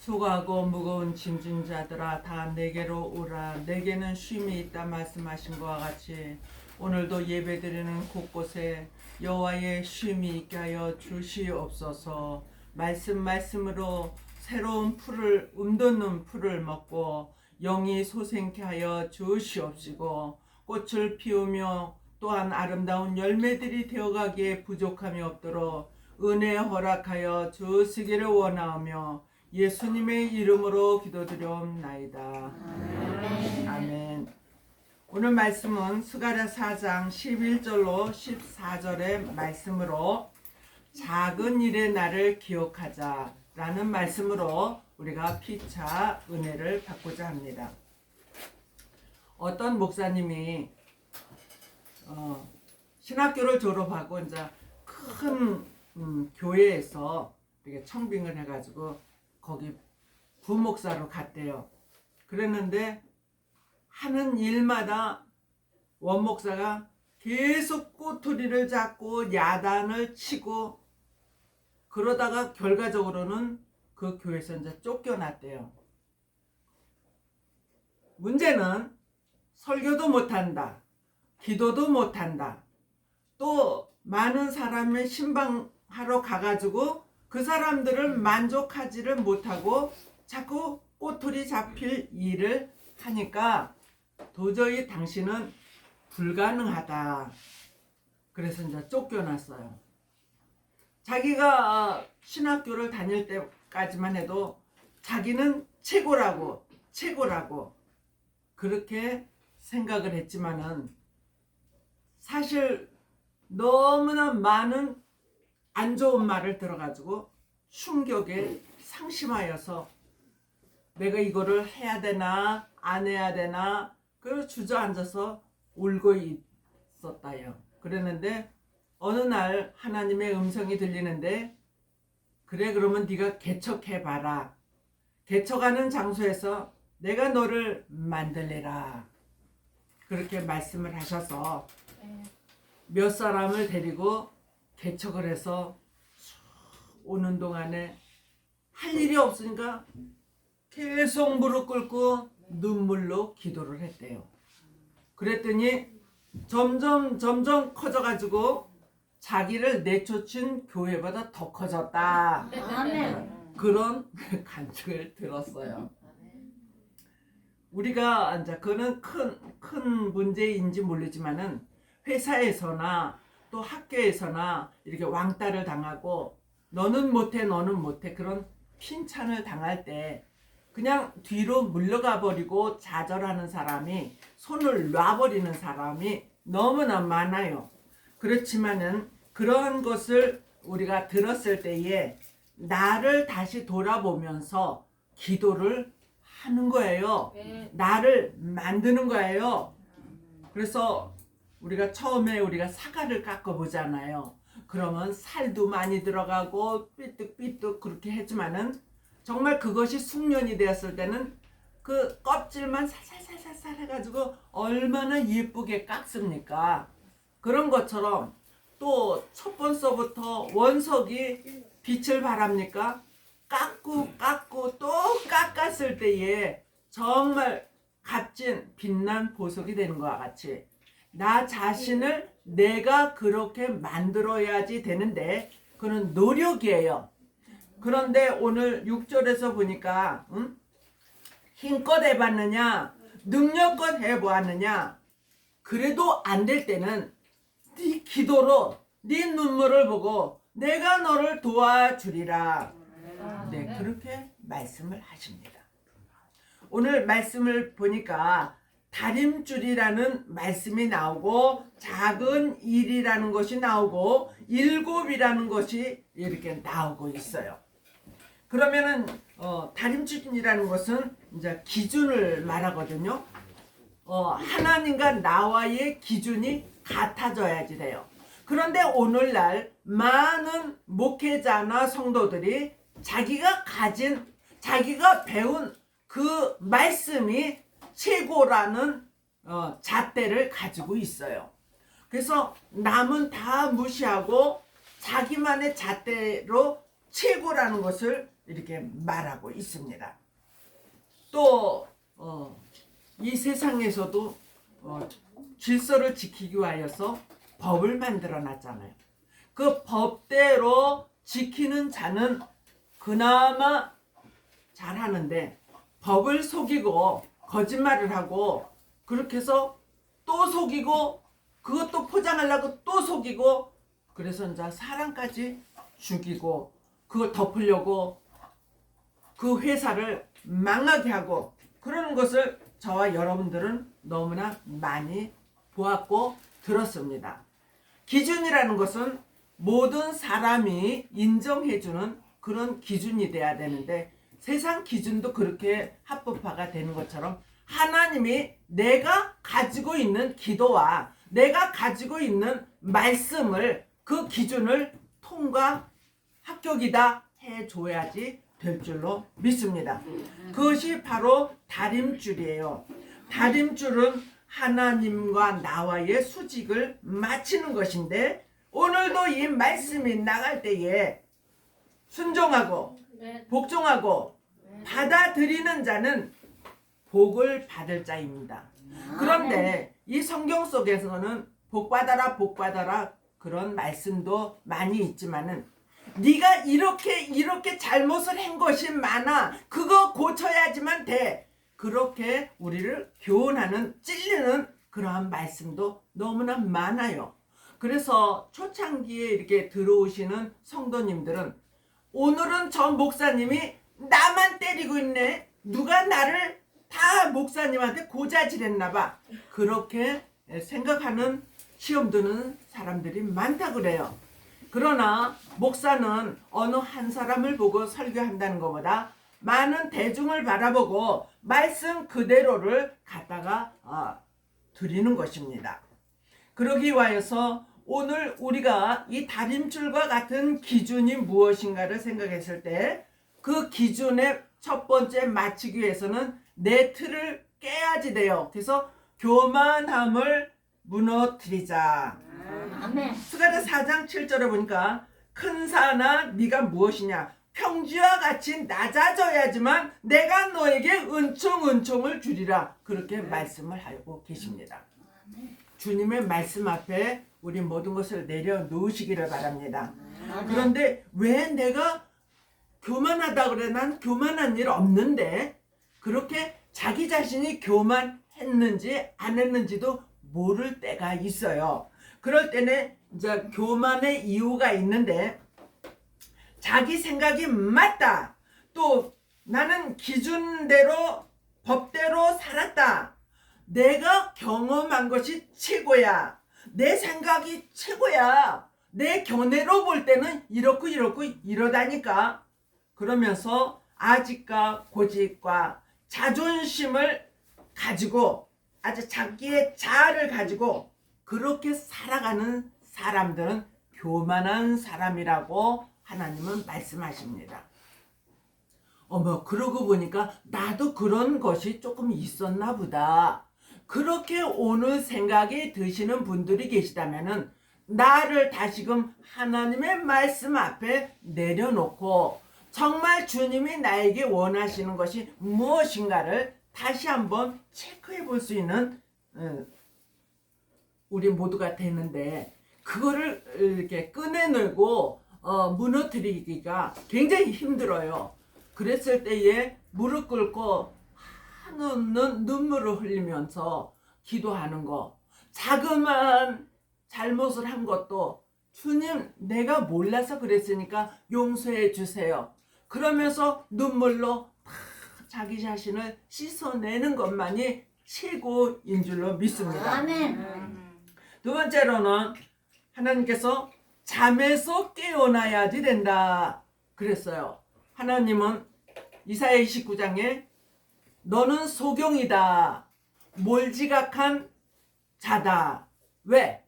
수고하고 무거운 짐진 자들아 다 내게로 오라. 내게는 쉼이 있다 말씀하신 것과 같이 오늘도 예배드리는 곳곳에 여호와의 쉼이 있게 하여 주시옵소서. 말씀으로 새로운 풀을 움돋는 풀을 먹고 영이 솟게 하여 주시옵시고 꽃을 피우며 또한 아름다운 열매들이 되어가기에 부족함이 없도록 은혜 허락하여 주시기를 원하오며 예수님의 이름으로 기도드려옵나이다. 아멘. 오늘 말씀은 스가랴 4장 11절로 14절의 말씀으로 작은 일의 나를 기억하자 라는 말씀으로 우리가 피차 은혜를 받고자 합니다. 어떤 목사님이 신학교를 졸업하고 이제 큰 교회에서 이렇게 청빙을 해가지고 거기 부목사로 갔대요. 그랬는데 하는 일마다 원목사가 계속 꼬투리를 잡고 야단을 치고 그러다가 결과적으로는 그 교회에서 이제 쫓겨났대요. 문제는 설교도 못한다. 기도도 못한다. 또 많은 사람의 신방하러 가가지고 그 사람들을 만족하지를 못하고 자꾸 꼬투리 잡힐 일을 하니까 도저히 당신은 불가능하다. 그래서 이제 쫓겨났어요. 자기가 신학교를 다닐 때까지만 해도 자기는 최고라고 그렇게 생각을 했지만은 사실 너무나 많은 안 좋은 말을 들어가지고 충격에 상심하여서 내가 이거를 해야 되나 안 해야 되나 그래서 주저앉아서 울고 있었다요. 그랬는데 어느 날 하나님의 음성이 들리는데 그래 그러면 네가 개척해봐라. 개척하는 장소에서 내가 너를 만들래라. 그렇게 말씀을 하셔서 몇 사람을 데리고 개척을 해서 오는 동안에 할 일이 없으니까 계속 무릎 꿇고 눈물로 기도를 했대요. 그랬더니 점점 커져가지고 자기를 내쫓은 교회보다 더 커졌다. 그런 간증을 들었어요. 우리가 이제 그는 큰 문제인지 모르지만은 회사에서나 또 학교에서나 이렇게 왕따를 당하고 너는 못해 그런 핀찬을 당할 때 그냥 뒤로 물러가 버리고 좌절하는 사람이 손을 놔버리는 사람이 너무나 많아요. 그렇지만은 그러한 것을 우리가 들었을 때에 나를 다시 돌아보면서 기도를 하는 거예요. 나를 만드는 거예요. 그래서 우리가 처음에 우리가 사과를 깎아 보잖아요. 그러면 살도 많이 들어가고 삐뚤삐뚤 그렇게 했지만은 정말 그것이 숙련이 되었을 때는 그 껍질만 살살살살 해가지고 얼마나 예쁘게 깎습니까? 그런 것처럼 또 첫 번서부터 원석이 빛을 발합니까? 깎고 또 깎았을 때에 정말 값진 빛난 보석이 되는 것과 같이 나 자신을 내가 그렇게 만들어야지 되는데 그건 노력이에요. 그런데 오늘 6절에서 보니까 힘껏 해봤느냐 능력껏 해보았느냐 그래도 안 될 때는 네 기도로 네 눈물을 보고 내가 너를 도와주리라. 네, 그렇게 말씀을 하십니다. 오늘 말씀을 보니까 다림줄이라는 말씀이 나오고 작은 일이라는 것이 나오고 일곱이라는 것이 이렇게 나오고 있어요. 그러면은 다림줄이라는 것은 이제 기준을 말하거든요. 하나님과 나와의 기준이 같아져야지 돼요. 그런데 오늘날 많은 목회자나 성도들이 자기가 배운 그 말씀이 최고라는 잣대를 가지고 있어요. 그래서 남은 다 무시하고 자기만의 잣대로 최고라는 것을 이렇게 말하고 있습니다. 또 이 세상에서도 질서를 지키기 위하여서 법을 만들어 놨잖아요. 그 법대로 지키는 자는 그나마 잘하는데, 법을 속이고 거짓말을 하고 그렇게 해서 또 속이고 그것도 포장하려고 또 속이고, 그래서 이제 사람까지 죽이고 그걸 덮으려고 그 회사를 망하게 하고 그러는 것을 저와 여러분들은 너무나 많이 보았고 들었습니다. 기준이라는 것은 모든 사람이 인정해주는 그런 기준이 돼야 되는데, 세상 기준도 그렇게 합법화가 되는 것처럼 하나님이 내가 가지고 있는 기도와 내가 가지고 있는 말씀을, 그 기준을 통과 합격이다 해줘야지 될 줄로 믿습니다. 그것이 바로 다림줄이에요. 다림줄은 하나님과 나와의 수직을 맞추는 것인데, 오늘도 이 말씀이 나갈 때에 순종하고 복종하고 받아들이는 자는 복을 받을 자입니다. 그런데 이 성경 속에서는 복받아라 복받아라 그런 말씀도 많이 있지만은, 네가 이렇게 잘못을 한 것이 많아, 그거 고쳐야지만 돼, 그렇게 우리를 교훈하는, 찔리는 그러한 말씀도 너무나 많아요. 그래서 초창기에 이렇게 들어오시는 성도님들은, 오늘은 저 목사님이 나만 때리고 있네, 누가 나를 다 목사님한테 고자질했나 봐, 그렇게 생각하는 시험 드는 사람들이 많다 그래요. 그러나 목사는 어느 한 사람을 보고 설교한다는 것보다 많은 대중을 바라보고 말씀 그대로를 갖다가 드리는 것입니다. 그러기 위하여서 오늘 우리가 이 다림줄과 같은 기준이 무엇인가를 생각했을 때, 그 기준의 첫 번째 맞추기 위해서는 내 틀을 깨야지 돼요. 그래서 교만함을 무너뜨리자. 아멘. 스가랴 4장 7절에 보니까, 큰 산아 네가 무엇이냐, 평지와 같이 낮아져야지만 내가 너에게 은총을 주리라, 그렇게 말씀을 하고 계십니다. 주님의 말씀 앞에 우리 모든 것을 내려놓으시기를 바랍니다. 그런데 왜 내가 교만하다 그래? 난 교만한 일 없는데, 그렇게 자기 자신이 교만했는지 안 했는지도 모를 때가 있어요. 그럴 때는 이제 교만의 이유가 있는데, 자기 생각이 맞다, 또 나는 기준대로 법대로 살았다, 내가 경험한 것이 최고야, 내 생각이 최고야, 내 견해로 볼 때는 이렇고 이러다니까, 그러면서 아직과 고집과 자존심을 가지고, 아주 자기의 자아를 가지고 그렇게 살아가는 사람들은 교만한 사람이라고 하나님은 말씀하십니다. 그러고 보니까 나도 그런 것이 조금 있었나 보다, 그렇게 오늘 생각이 드시는 분들이 계시다면은, 나를 다시금 하나님의 말씀 앞에 내려놓고 정말 주님이 나에게 원하시는 것이 무엇인가를 다시 한번 체크해 볼 수 있는 우리 모두가 되는데, 그거를 이렇게 꺼내내고 무너뜨리기가 굉장히 힘들어요. 그랬을 때에 무릎 꿇고 한없는 눈물을 흘리면서 기도하는 거, 자그마한 잘못을 한 것도 주님 내가 몰라서 그랬으니까 용서해 주세요, 그러면서 눈물로 자기 자신을 씻어내는 것만이 최고인 줄로 믿습니다. 아멘. 두 번째로는 하나님께서 잠에서 깨어나야지 된다 그랬어요. 하나님은 이사야 29장에 너는 소경이다, 몰지각한 자다. 왜?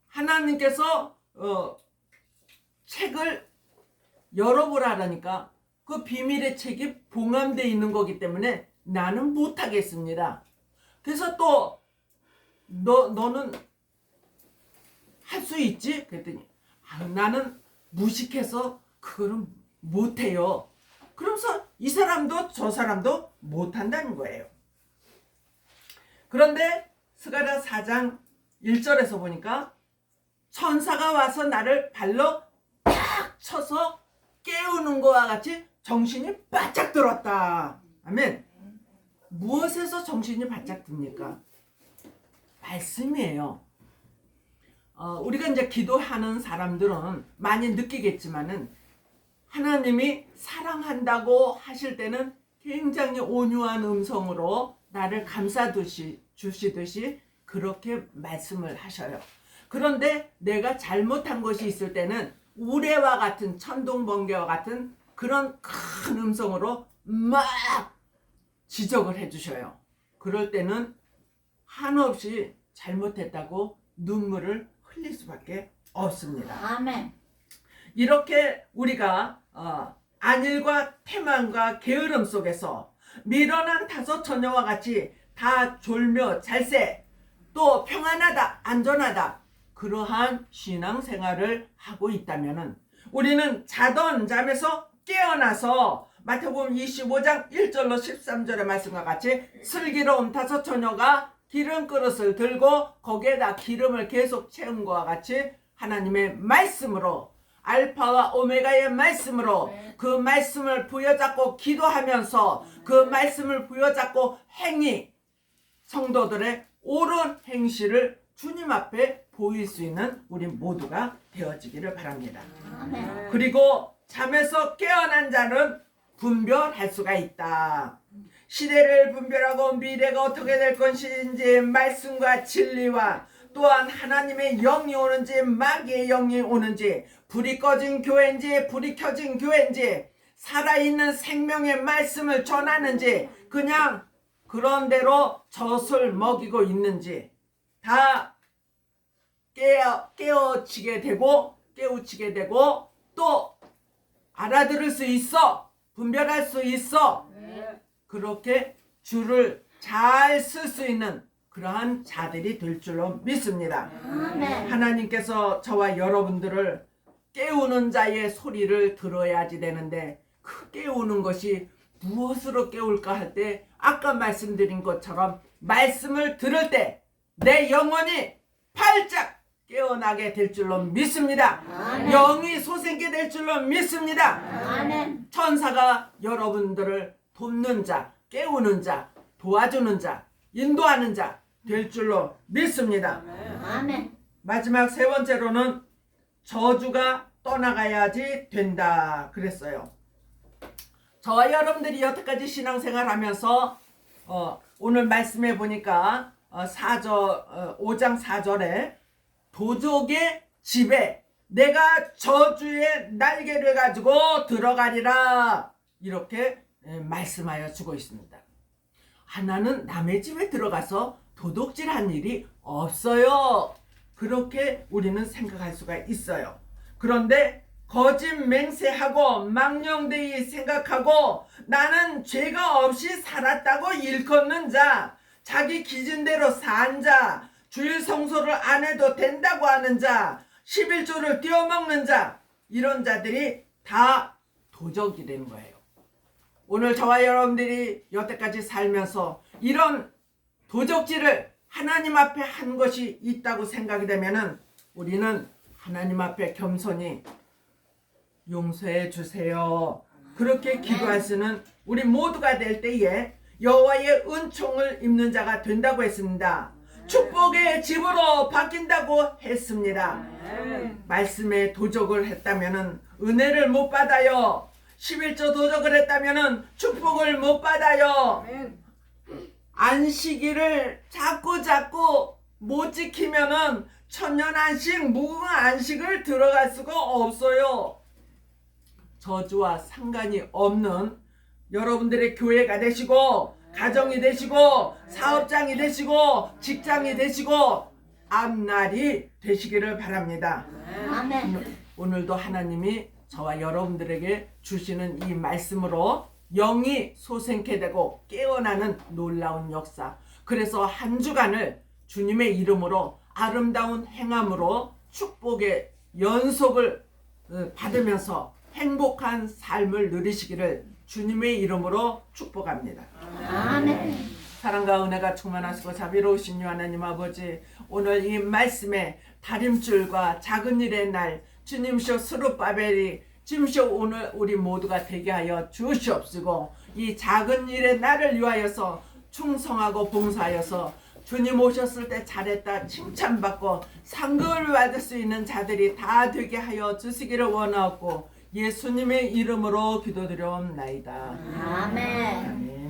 하나님께서 책을 열어보라니까 그 비밀의 책이 봉함되어 있는 거기 때문에 나는 못하겠습니다. 그래서 또 너는 할 수 있지? 그랬더니 나는 무식해서 그거는 못해요. 그러면서 이 사람도 저 사람도 못한다는 거예요. 그런데 스가랴 4장 1절에서 보니까 천사가 와서 나를 발로 탁 쳐서 깨우는 것과 같이 정신이 바짝 들었다. 아멘. 무엇에서 정신이 바짝 듭니까? 말씀이에요. 우리가 이제 기도하는 사람들은 많이 느끼겠지만은 하나님이 사랑한다고 하실 때는 굉장히 온유한 음성으로 나를 주시듯이 그렇게 말씀을 하셔요. 그런데 내가 잘못한 것이 있을 때는 우레와 같은 천둥번개와 같은 그런 큰 음성으로 막 지적을 해주셔요. 그럴 때는 한없이 잘못했다고 눈물을 흘릴 수밖에 없습니다. 아멘. 이렇게 우리가 안일과 태만과 게으름 속에서 미련한 다섯 처녀와 같이 다 졸며 잘세 또 평안하다 안전하다 그러한 신앙생활을 하고 있다면 우리는 자던 잠에서 깨어나서 마태복음 25장 1절로 13절의 말씀과 같이 슬기로운 다섯 처녀가 기름 그릇을 들고 거기에다 기름을 계속 채운 것과 같이 하나님의 말씀으로 알파와 오메가의 말씀으로 그 말씀을 부여잡고 기도하면서 그 말씀을 부여잡고 성도들의 옳은 행실을 주님 앞에 보일 수 있는 우리 모두가 되어지기를 바랍니다. 아멘. 그리고 잠에서 깨어난 자는 분별할 수가 있다. 시대를 분별하고 미래가 어떻게 될 것인지 말씀과 진리와 또한 하나님의 영이 오는지 마귀의 영이 오는지 불이 꺼진 교회인지 불이 켜진 교회인지 살아있는 생명의 말씀을 전하는지 그냥 그런 대로 젖을 먹이고 있는지 다 깨우치게 되고 또 알아들을 수 있어 분별할 수 있어 그렇게 줄을 잘 쓸 수 있는 그러한 자들이 될 줄로 믿습니다. 아멘. 하나님께서 저와 여러분들을 깨우는 자의 소리를 들어야지 되는데 그 깨우는 것이 무엇으로 깨울까 할 때 아까 말씀드린 것처럼 말씀을 들을 때 내 영혼이 팔짝 깨어나게 될 줄로 믿습니다. 아멘. 영이 솟게 될 줄로 믿습니다. 아멘. 천사가 여러분들을 돕는 자, 깨우는 자, 도와주는 자, 인도하는 자 될 줄로 믿습니다. 아멘. 마지막 세 번째로는 저주가 떠나가야지 된다 그랬어요. 저와 여러분들이 여태까지 신앙생활 하면서 오늘 말씀해 보니까 5장 4절에 도적의 집에 내가 저주의 날개를 가지고 들어가리라 이렇게 말씀하여 주고 있습니다. 하나는 남의 집에 들어가서 도둑질한 일이 없어요. 그렇게 우리는 생각할 수가 있어요. 그런데 거짓 맹세하고 망령되이 생각하고 나는 죄가 없이 살았다고 일컫는 자, 자기 기준대로 산 자, 주일 성소를 안 해도 된다고 하는 자, 11조를 띄어먹는 자, 이런 자들이 다 도적이 되는 거예요. 오늘 저와 여러분들이 여태까지 살면서 이런 도적질을 하나님 앞에 한 것이 있다고 생각이 되면은 우리는 하나님 앞에 겸손히 용서해 주세요. 그렇게 기도할 수는 우리 모두가 될 때에 여호와의 은총을 입는 자가 된다고 했습니다. 축복의 집으로 바뀐다고 했습니다. 말씀에 도적을 했다면은 은혜를 못 받아요. 11조 도적을 했다면은 축복을 못 받아요. 안식일을 자꾸 못 지키면은 천년안식, 무궁안식을 들어갈 수가 없어요. 저주와 상관이 없는 여러분들의 교회가 되시고 가정이 되시고 사업장이 되시고 직장이 되시고 앞날이 되시기를 바랍니다. 아멘. 오늘도 하나님이 저와 여러분들에게 주시는 이 말씀으로 영이 솟게 되고 깨어나는 놀라운 역사. 그래서 한 주간을 주님의 이름으로 아름다운 행함으로 축복의 연속을 받으면서 행복한 삶을 누리시기를 주님의 이름으로 축복합니다. 아멘. 사랑과 은혜가 충만하시고 자비로우신 유 하나님 아버지, 오늘 이 말씀에 다림줄과 작은 일의 날 주님이여 스룹바벨이 주님이여 오늘 우리 모두가 되게 하여 주시옵시고, 이 작은 일의 날을 위하여서 충성하고 봉사하여서 주님 오셨을 때 잘했다 칭찬받고 상급을 받을 수 있는 자들이 다 되게 하여 주시기를 원하옵고 예수님의 이름으로 기도드려옵나이다. 아멘. 아멘.